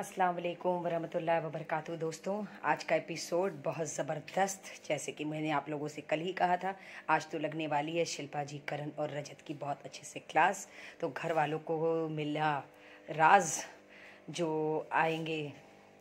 अस्सलाम वालेकुम वरहमतुल्लाहि वबरकातुहू। दोस्तों, आज का एपिसोड बहुत ज़बरदस्त, जैसे कि मैंने आप लोगों से कल ही कहा था, आज तो लगने वाली है शिल्पा जी, करण और रजत की बहुत अच्छे से क्लास। तो घर वालों को मिला राज जो आएंगे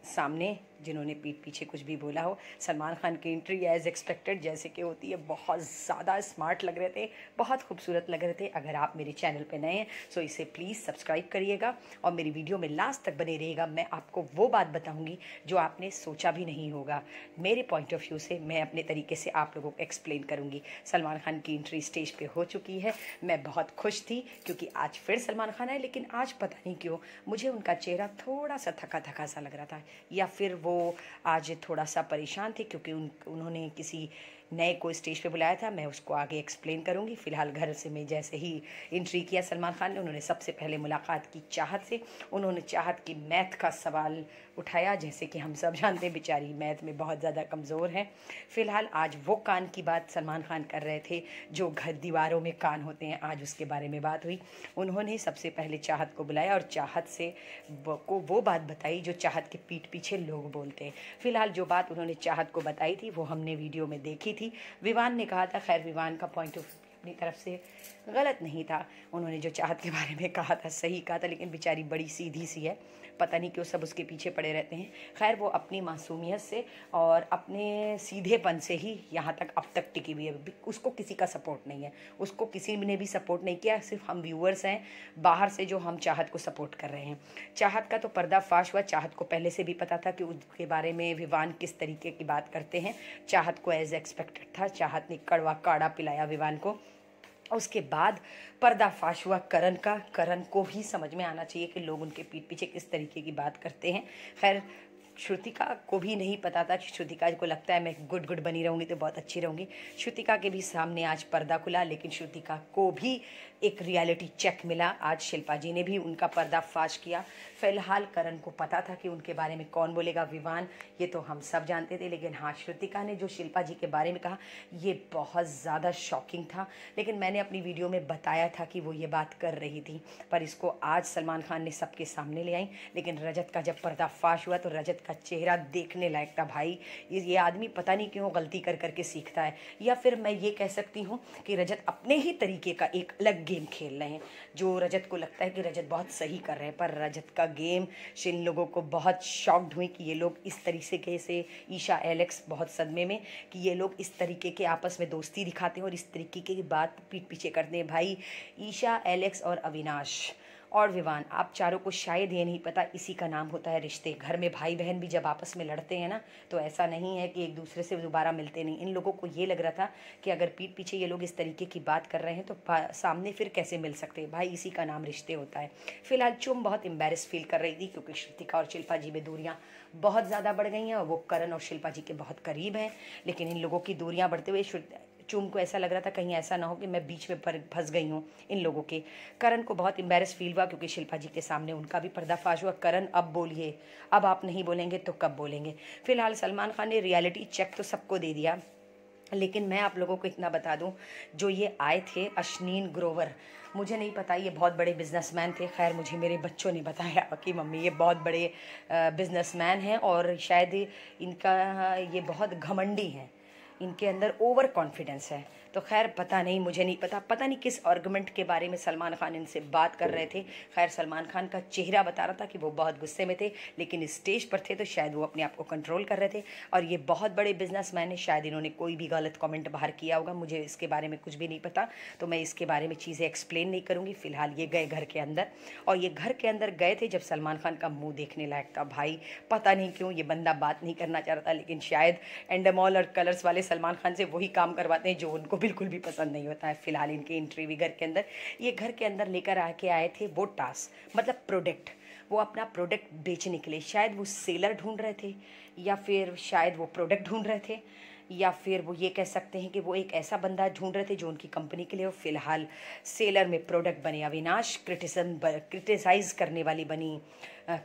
सामने, जिन्होंने पीठ पीछे कुछ भी बोला हो। सलमान खान की एंट्री एज एक्सपेक्टेड जैसे कि होती है, बहुत ज़्यादा स्मार्ट लग रहे थे, बहुत खूबसूरत लग रहे थे। अगर आप मेरे चैनल पे नए हैं सो इसे प्लीज़ सब्सक्राइब करिएगा और मेरी वीडियो में लास्ट तक बने रहिएगा। मैं आपको वो बात बताऊंगी जो आपने सोचा भी नहीं होगा। मेरे पॉइंट ऑफ व्यू से मैं अपने तरीके से आप लोगों को एक्सप्लेन करूंगी। सलमान खान की एंट्री स्टेज पे हो चुकी है। मैं बहुत खुश थी क्योंकि आज फिर सलमान खान है, लेकिन आज पता नहीं क्यों मुझे उनका चेहरा थोड़ा सा थका थका सा लग रहा था, या फिर वो आज थोड़ा सा परेशान थे क्योंकि उन्होंने किसी नए को स्टेज पे बुलाया था। मैं उसको आगे एक्सप्लेन करूंगी। फिलहाल घर से मैं जैसे ही एंट्री किया सलमान खान ने, उन्होंने सबसे पहले मुलाकात की चाहत से। उन्होंने चाहत की मैथ का सवाल उठाया, जैसे कि हम सब जानते हैं बेचारी मैथ में बहुत ज़्यादा कमज़ोर हैं। फिलहाल आज वो कान की बात सलमान खान कर रहे थे जो घर दीवारों में कान होते हैं, आज उसके बारे में बात हुई। उन्होंने सबसे पहले चाहत को बुलाया और चाहत से को वो बात बताई जो चाहत के पीठ पीछे लोग बोलते हैं। फिलहाल जो बात उन्होंने चाहत को बताई थी वो हमने वीडियो में देखी थी। विवान ने कहा था, खैर विवान का पॉइंट ऑफ अपनी तरफ से गलत नहीं था। उन्होंने जो चाहत के बारे में कहा था सही कहा था, लेकिन बेचारी बड़ी सीधी सी है, पता नहीं क्यों सब उसके पीछे पड़े रहते हैं। खैर वो अपनी मासूमियत से और अपने सीधेपन से ही यहाँ तक अब तक टिकी हुई है। उसको किसी का सपोर्ट नहीं है, उसको किसी ने भी सपोर्ट नहीं किया, सिर्फ हम व्यूअर्स हैं बाहर से जो हम चाहत को सपोर्ट कर रहे हैं। चाहत का तो पर्दाफाश हुआ। चाहत को पहले से भी पता था कि उसके बारे में विवान किस तरीके की बात करते हैं। चाहत को एज एक्सपेक्टेड था, चाहत ने कड़वा काढ़ा पिलाया विवान को। उसके बाद पर्दाफाश हुआ करण का। करण को भी समझ में आना चाहिए कि लोग उनके पीठ पीछे किस तरीके की बात करते हैं। खैर श्रुतिका को भी नहीं पता था। श्रुतिका को लगता है मैं गुड गुड बनी रहूँगी तो बहुत अच्छी रहूँगी। श्रुतिका के भी सामने आज पर्दा खुला, लेकिन श्रुतिका को भी एक रियलिटी चेक मिला। आज शिल्पा जी ने भी उनका पर्दाफाश किया। फिलहाल करण को पता था कि उनके बारे में कौन बोलेगा, विवान, ये तो हम सब जानते थे। लेकिन हाँ, श्रुतिका ने जो शिल्पा जी के बारे में कहा ये बहुत ज़्यादा शॉकिंग था। लेकिन मैंने अपनी वीडियो में बताया था कि वो ये बात कर रही थी, पर इसको आज सलमान खान ने सबके सामने ले आई। लेकिन रजत का जब पर्दाफाश हुआ तो रजत का चेहरा देखने लायक था। भाई ये आदमी पता नहीं क्यों गलती कर करके सीखता है, या फिर मैं ये कह सकती हूँ कि रजत अपने ही तरीके का एक अलग गेम खेल रहे हैं। जो रजत को लगता है कि रजत बहुत सही कर रहे हैं, पर रजत का गेम जिन लोगों को बहुत शॉक्ड हुई कि ये लोग इस तरीके से, ईशा एलेक्स बहुत सदमे में कि ये लोग इस तरीके के आपस में दोस्ती दिखाते हैं और इस तरीके की बात पीठ पीछे करते हैं। भाई ईशा एलेक्स और अविनाश और विवान, आप चारों को शायद ये नहीं पता, इसी का नाम होता है रिश्ते। घर में भाई बहन भी जब आपस में लड़ते हैं ना, तो ऐसा नहीं है कि एक दूसरे से दोबारा मिलते नहीं। इन लोगों को ये लग रहा था कि अगर पीठ पीछे ये लोग इस तरीके की बात कर रहे हैं तो सामने फिर कैसे मिल सकते हैं। भाई इसी का नाम रिश्ते होता है। फिलहाल चुम बहुत एम्बेरस फील कर रही थी क्योंकि श्रुतिका और शिल्पा जी में दूरियाँ बहुत ज़्यादा बढ़ गई हैं और वो करण और शिल्पा जी के बहुत करीब हैं। लेकिन इन लोगों की दूरियाँ बढ़ते हुए चुम को ऐसा लग रहा था कहीं ऐसा ना हो कि मैं बीच में फंस गई हूँ इन लोगों के। करण को बहुत एम्बेरस फील हुआ क्योंकि शिल्पा जी के सामने उनका भी पर्दाफाश हुआ। करण अब बोलिए, अब आप नहीं बोलेंगे तो कब बोलेंगे। फिलहाल सलमान खान ने रियलिटी चेक तो सबको दे दिया, लेकिन मैं आप लोगों को इतना बता दूं, जो ये आए थे अश्नीन ग्रोवर, मुझे नहीं पता, ये बहुत बड़े बिजनेसमैन थे। खैर मुझे मेरे बच्चों ने बताया कि मम्मी ये बहुत बड़े बिजनेसमैन हैं और शायद इनका ये बहुत घमंडी हैं, इनके अंदर ओवर कॉन्फिडेंस है। तो खैर पता नहीं, मुझे नहीं पता नहीं किस आर्गुमेंट के बारे में सलमान खान इनसे बात कर रहे थे। खैर सलमान खान का चेहरा बता रहा था कि वो बहुत गुस्से में थे, लेकिन स्टेज पर थे तो शायद वो अपने आप को कंट्रोल कर रहे थे। और ये बहुत बड़े बिजनेसमैन है, शायद इन्होंने कोई भी गलत कमेंट बाहर किया होगा, मुझे इसके बारे में कुछ भी नहीं पता, तो मैं इसके बारे में चीज़ें एक्सप्लेन नहीं करूँगी। फिलहाल ये गए घर के अंदर, और ये घर के अंदर गए थे जब सलमान खान का मुँह देखने लायक था। भाई पता नहीं क्यों ये बंदा बात नहीं करना चाह रहा था, लेकिन शायद एंडमॉल और कलर्स वाले सलमान खान से वही काम करवाते हैं जो उनको बिल्कुल भी पसंद नहीं होता है। फिलहाल इनकी एंट्री भी घर के अंदर, ये घर के अंदर लेकर आके आए थे वो टास्क, मतलब प्रोडक्ट, वो अपना प्रोडक्ट बेचने के लिए। शायद वो सेलर ढूंढ रहे थे या फिर शायद वो प्रोडक्ट ढूंढ रहे थे, या फिर वो ये कह सकते हैं कि वो एक ऐसा बंदा ढूंढ रहे थे जो उनकी कंपनी के लिए हो। फिलहाल सेलर में प्रोडक्ट बने अविनाश, क्रिटिसाइज करने वाली बनी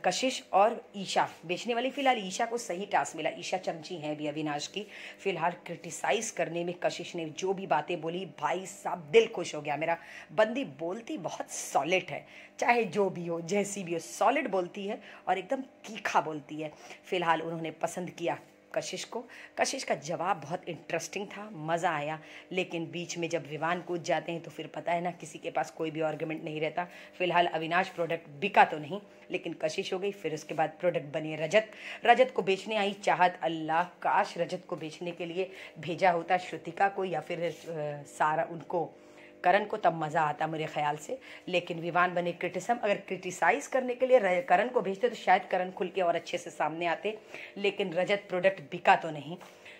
कशिश, और ईशा बेचने वाली। फिलहाल ईशा को सही टास्क मिला, ईशा चमची है अभी अविनाश की। फिलहाल क्रिटिसाइज करने में कशिश ने जो भी बातें बोली, भाई साहब दिल खुश हो गया मेरा। बंदी बोलती बहुत सॉलिड है, चाहे जो भी हो जैसी भी हो, सॉलिड बोलती है और एकदम तीखा बोलती है। फिलहाल उन्होंने पसंद किया कशिश को। कशिश का जवाब बहुत इंटरेस्टिंग था, मज़ा आया। लेकिन बीच में जब विवान कूद जाते हैं तो फिर पता है ना, किसी के पास कोई भी आर्गुमेंट नहीं रहता। फिलहाल अविनाश प्रोडक्ट बिका तो नहीं, लेकिन कशिश हो गई। फिर उसके बाद प्रोडक्ट बने रजत। रजत को बेचने आई चाहत। अल्लाह, काश रजत को बेचने के लिए भेजा होता श्रुतिका को या फिर सारा उनको करण को, तब मज़ा आता मेरे ख्याल से। लेकिन विवान बने क्रिटिसम। अगर क्रिटिसाइज करने के लिए करण को भेजते तो शायद करण खुल के और अच्छे से सामने आते। लेकिन रजत प्रोडक्ट बिका तो नहीं,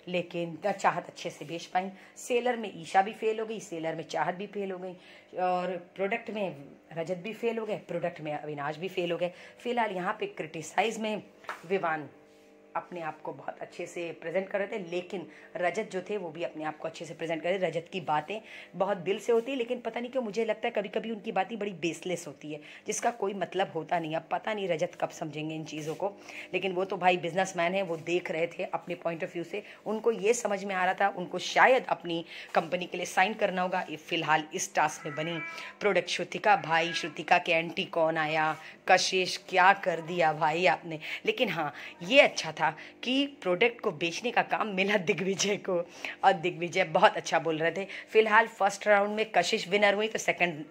लेकिन चाहत अच्छे से बेच पाई। सेलर में ईशा भी फेल हो गई, सेलर में चाहत भी फेल हो गई, और प्रोडक्ट में रजत भी फेल हो गए, प्रोडक्ट में अविनाश भी फेल हो गए। फिलहाल यहाँ पे क्रिटिसाइज में विवान अपने आप को बहुत अच्छे से प्रेजेंट कर रहे थे, लेकिन रजत जो थे वो भी अपने आप को अच्छे से प्रेजेंट कर रहे थे। रजत की बातें बहुत दिल से होती है, लेकिन पता नहीं क्यों मुझे लगता है कभी कभी उनकी बातें बड़ी बेसलेस होती है, जिसका कोई मतलब होता नहीं। अब पता नहीं रजत कब समझेंगे इन चीज़ों को, लेकिन वो तो भाई बिजनेसमैन है, वो देख रहे थे अपने पॉइंट ऑफ व्यू से। उनको ये समझ में आ रहा था उनको शायद अपनी कंपनी के लिए साइन करना होगा। फिलहाल इस टास्क में बनी प्रोडक्ट श्रुतिका। भाई श्रुतिका के एंटी कौन आया, कशिश क्या कर दिया भाई आपने। लेकिन हाँ, ये अच्छा था कि प्रोडक्ट को बेचने का काम मिला दिग्विजय को, और दिग्विजय बहुत अच्छा बोल रहे थे। फिलहाल फर्स्ट राउंड में कशिश विनर हुई, तो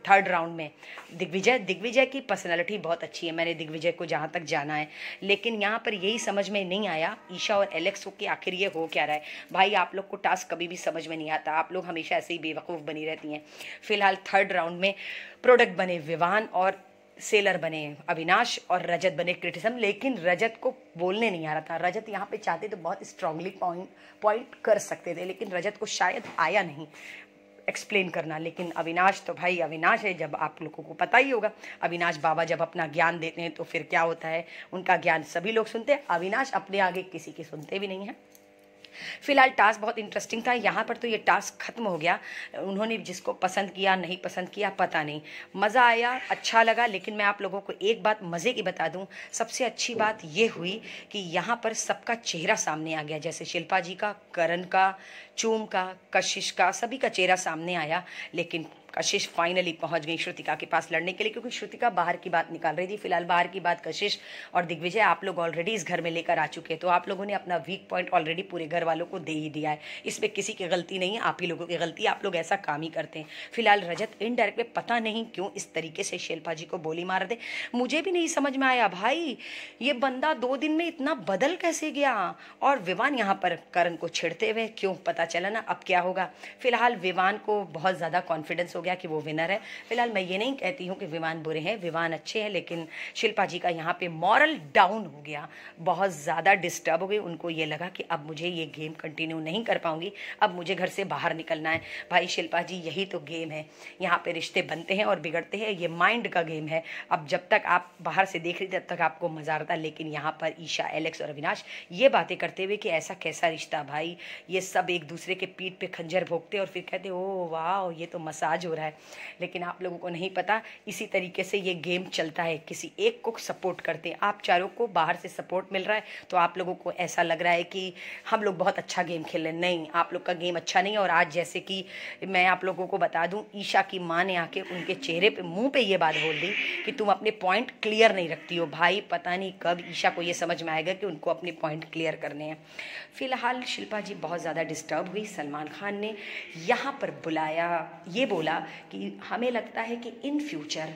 थर्ड राउंड में दिग्विजय की पर्सनालिटी बहुत अच्छी है, मैंने दिग्विजय को जहाँ तक जाना है। लेकिन यहाँ पर यही समझ में नहीं आया ईशा और एलेक्स को कि आखिर ये हो क्या रहा है। भाई आप लोग को टास्क कभी भी समझ में नहीं आता, आप लोग हमेशा ऐसे ही बेवकूफ़ बनी रहती हैं। फिलहाल थर्ड राउंड में प्रोडक्ट बने विवान, और सेलर बने अविनाश, और रजत बने क्रिटिसम। लेकिन रजत को बोलने नहीं आ रहा था। रजत यहाँ पे चाहते तो बहुत स्ट्रांगली पॉइंट कर सकते थे, लेकिन रजत को शायद आया नहीं एक्सप्लेन करना। लेकिन अविनाश तो भाई अविनाश है, जब आप लोगों को पता ही होगा अविनाश बाबा जब अपना ज्ञान देते हैं तो फिर क्या होता है, उनका ज्ञान सभी लोग सुनते हैं। अविनाश अपने आगे किसी की सुनते भी नहीं हैं। फिलहाल टास्क बहुत इंटरेस्टिंग था। यहाँ पर तो ये टास्क खत्म हो गया, उन्होंने जिसको पसंद किया नहीं पसंद किया पता नहीं, मज़ा आया, अच्छा लगा। लेकिन मैं आप लोगों को एक बात मज़े की बता दूँ, सबसे अच्छी बात ये हुई कि यहाँ पर सबका चेहरा सामने आ गया। जैसे शिल्पा जी का, करण का, चूम का, कशिश का, सभी का चेहरा सामने आया। लेकिन कशिश फाइनली पहुंच गई श्रुतिका के पास लड़ने के लिए, क्योंकि श्रुतिका बाहर की बात निकाल रही थी। फिलहाल बाहर की बात कशिश और दिग्विजय आप लोग ऑलरेडी इस घर में लेकर आ चुके हैं, तो आप लोगों ने अपना वीक पॉइंट ऑलरेडी पूरे घर वालों को दे ही दिया है। इसमें किसी की गलती नहीं है, आप ही लोगों की गलती है, आप लोग ऐसा काम ही करते हैं। फिलहाल रजत इनडायरेक्ट में पता नहीं क्यों इस तरीके से शिल्पा जी को बोली मार दे, मुझे भी नहीं समझ में आया। भाई ये बंदा 2 दिन में इतना बदल कैसे गया। और विवान यहाँ पर करण को छेड़ते हुए क्यों, पता चला ना अब क्या होगा। फिलहाल विवान को बहुत ज़्यादा कॉन्फिडेंस हो गया कि वो विनर है। फिलहाल मैं ये नहीं कहती हूँ कि विवान बुरे हैं, विवान अच्छे हैं, लेकिन शिल्पा जी का यहाँ पे मॉरल डाउन हो गया, बहुत ज़्यादा डिस्टर्ब हो गई। उनको ये लगा कि अब मुझे ये गेम कंटिन्यू नहीं कर पाऊंगी, अब मुझे घर से बाहर निकलना है। भाई शिल्पा जी यही तो गेम है, यहाँ पे रिश्ते बनते हैं और बिगड़ते हैं, ये माइंड का गेम है। अब जब तक आप बाहर से देख रही थी तब तक आपको मजा आता, लेकिन यहाँ पर ईशा, एलेक्स और अविनाश ये बातें करते हुए कि ऐसा कैसा रिश्ता भाई, ये सब एक दूसरे के पीठ पे खंजर भोंकते और फिर कहते ओ वाह ये तो मसाज हो रहा है। लेकिन आप लोगों को नहीं पता, इसी तरीके से ये गेम चलता है, किसी एक को सपोर्ट करते हैं। आप चारों को बाहर से सपोर्ट मिल रहा है तो आप लोगों को ऐसा लग रहा है कि हम लोग बहुत अच्छा गेम खेल रहे हैं। नहीं, आप लोग का गेम अच्छा नहीं है। और आज जैसे कि मैं आप लोगों को बता दूं, ईशा की माँ ने आके उनके चेहरे पे, मुंह पे ये बात बोल दी कि तुम अपने पॉइंट क्लियर नहीं रखती हो। भाई पता नहीं कब ईशा को ये समझ में आएगा कि उनको अपने पॉइंट क्लियर करने हैं। फिलहाल शिल्पा जी बहुत ज़्यादा डिस्टर्ब हुई। सलमान खान ने यहाँ पर बुलाया, ये बोला कि हमें लगता है कि इन फ्यूचर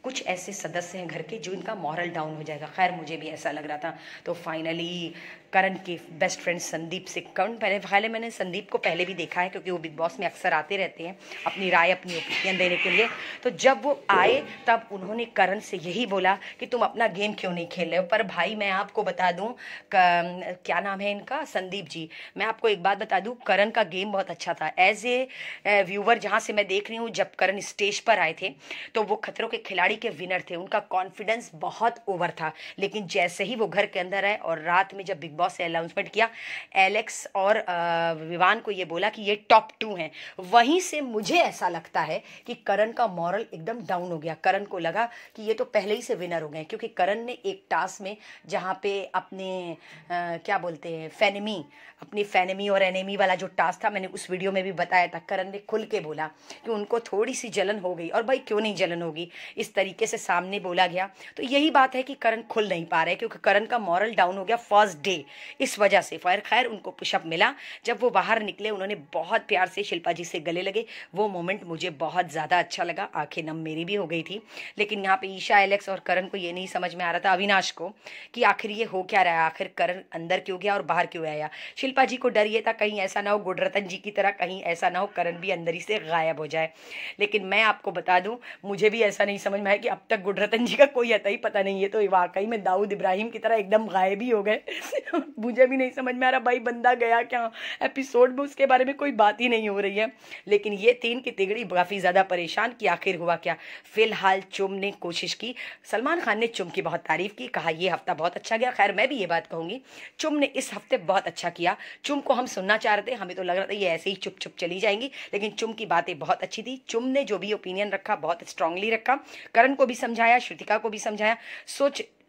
कुछ ऐसे सदस्य हैं घर के जो इनका मॉरल डाउन हो जाएगा। खैर मुझे भी ऐसा लग रहा था। तो फाइनली करण के बेस्ट फ्रेंड संदीप से, करण पहले मैंने संदीप को पहले भी देखा है क्योंकि वो बिग बॉस में अक्सर आते रहते हैं अपनी राय, अपनी ओपिनियन देने के लिए। तो जब वो आए तब उन्होंने करण से यही बोला कि तुम अपना गेम क्यों नहीं खेल रहे हो। पर भाई मैं आपको बता दूं, क्या नाम है इनका, संदीप जी, मैं आपको एक बात बता दूं, करण का गेम बहुत अच्छा था। एज ए व्यूवर जहाँ से मैं देख रही हूँ, जब करण स्टेज पर आए थे तो वो खतरों के खिलाड़ी खिलाड़ी के विनर थे, उनका कॉन्फिडेंस बहुत ओवर था। लेकिन जैसे ही वो घर के अंदर आए और रात में जब बिग बॉस ने अनाउंसमेंट किया, एलेक्स और विवान को ये बोला कि ये टॉप 2 हैं, वहीं से मुझे ऐसा लगता है कि करण का मॉरल एकदम डाउन हो गया। करण को लगा कि ये तो पहले ही से विनर हो गए, क्योंकि करण ने एक टास्क में जहाँ पे अपने क्या बोलते हैं अपनी फैनेमी और एनेमी वाला जो टास्क था, मैंने उस वीडियो में भी बताया था, करण ने खुल के बोला कि उनको थोड़ी सी जलन हो गई। और भाई क्यों नहीं जलन होगी, इस तरीके से सामने बोला गया। तो यही बात है कि करण खुल नहीं पा रहे, क्योंकि करण का मॉरल डाउन हो गया फर्स्ट डे, इस वजह से। खैर उनको पुशअप मिला, जब वो बाहर निकले उन्होंने बहुत प्यार से शिल्पा जी से गले लगे। वो मोमेंट मुझे बहुत ज़्यादा अच्छा लगा, आंखें नम मेरी भी हो गई थी। लेकिन यहाँ पे ईशा, एलेक्स और करण को ये नहीं समझ में आ रहा था, अविनाश को, कि आखिर ये हो क्या रहा है, आखिर करण अंदर क्यों गया और बाहर क्यों आया। शिल्पा जी को डर ये था कहीं ऐसा ना हो गुडरतन जी की तरह, कहीं ऐसा ना हो करण भी अंदर ही से गायब हो जाए। लेकिन मैं आपको बता दूं, मुझे भी ऐसा नहीं समझ में आया कि अब तक गुडरतन जी का कोई अता ही पता नहीं है, तो वाकई में दाऊद इब्राहिम की तरह एकदम गायब ही हो गए। मुझे भी नहीं समझ में आ रहा भाई बंदा गया क्या, एपिसोड में उसके बारे में कोई बात ही नहीं हो रही है। लेकिन ये 3 की तिगड़ी काफी ज्यादा परेशान कि आखिर हुआ क्या। फिलहाल चुम ने कोशिश की, सलमान खान ने चुम की बहुत तारीफ की, कहा ये हफ्ता बहुत अच्छा गया। खैर मैं भी ये बात कहूंगी, चुम ने इस हफ्ते बहुत अच्छा किया। चुम को हम सुनना चाह रहे थे, हमें तो लग रहा था ये ऐसे ही चुप चुप चली जाएंगी, लेकिन चुम की बातें बहुत अच्छी थी। चुम ने जो भी ओपिनियन रखा बहुत स्ट्रांगली रखा, करण को भी समझाया, श्रुतिका को भी समझाया,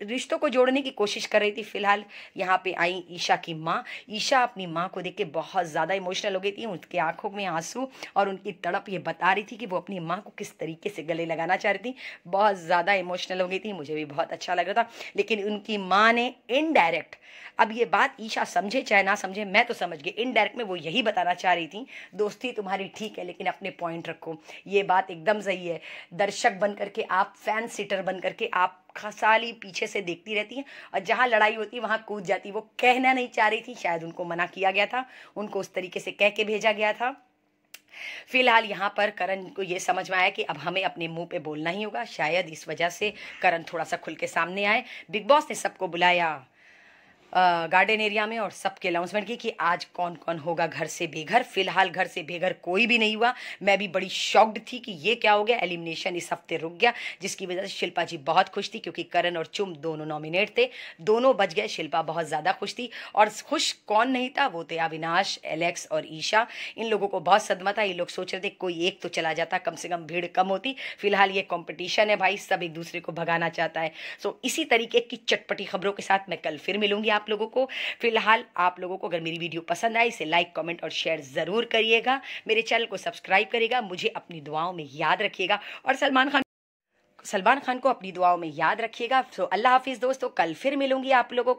रिश्तों को जोड़ने की कोशिश कर रही थी। फिलहाल यहाँ पे आई ईशा की माँ। ईशा अपनी माँ को देख के बहुत ज़्यादा इमोशनल हो गई थी, उनकी आंखों में आंसू और उनकी तड़प ये बता रही थी कि वो अपनी माँ को किस तरीके से गले लगाना चाह रही थी। बहुत ज़्यादा इमोशनल हो गई थी, मुझे भी बहुत अच्छा लग रहा था। लेकिन उनकी माँ ने इनडायरेक्ट, अब ये बात ईशा समझे चाहे ना समझे, मैं तो समझ गई, इनडायरेक्ट में वो यही बताना चाह रही थी, दोस्ती तुम्हारी ठीक है लेकिन अपने पॉइंट रखो। ये बात एकदम सही है। दर्शक बन करके आप, फैन सीटर बन करके आप खसाली पीछे से देखती रहती हैं, और जहां लड़ाई होती है वहां कूद जाती। वो कहना नहीं चाह रही थी, शायद उनको मना किया गया था, उनको उस तरीके से कह के भेजा गया था। फिलहाल यहाँ पर करण को ये समझ में आया कि अब हमें अपने मुंह पे बोलना ही होगा, शायद इस वजह से करण थोड़ा सा खुल के सामने आए। बिग बॉस ने सबको बुलाया गार्डन एरिया में और सबके अनाउंसमेंट की कि आज कौन कौन होगा घर से बेघर। फिलहाल घर से बेघर कोई भी नहीं हुआ। मैं भी बड़ी शॉक्ड थी कि ये क्या हो गया, एलिमिनेशन इस हफ्ते रुक गया, जिसकी वजह से शिल्पा जी बहुत खुश थी, क्योंकि करण और चुम दोनों नॉमिनेट थे, दोनों बच गए। शिल्पा बहुत ज़्यादा खुश थी, और खुश कौन नहीं था, वो थे अविनाश, एलेक्स और ईशा। इन लोगों को बहुत सदमा था, ये लोग सोच रहे थे कोई एक तो चला जाता, कम से कम भीड़ कम होती। फिलहाल ये कॉम्पिटिशन है भाई, सब एक दूसरे को भगाना चाहता है। सो इसी तरीके की चटपटी खबरों के साथ मैं कल फिर मिलूंगी आप लोगों को। फिलहाल आप लोगों को अगर मेरी वीडियो पसंद आई, इसे लाइक, कमेंट और शेयर जरूर करिएगा, मेरे चैनल को सब्सक्राइब करिएगा, मुझे अपनी दुआओं में याद रखिएगा, और सलमान खान को अपनी दुआओं में याद रखिएगा। सो अल्लाह हाफिज दोस्तों, कल फिर मिलूंगी आप लोगों को।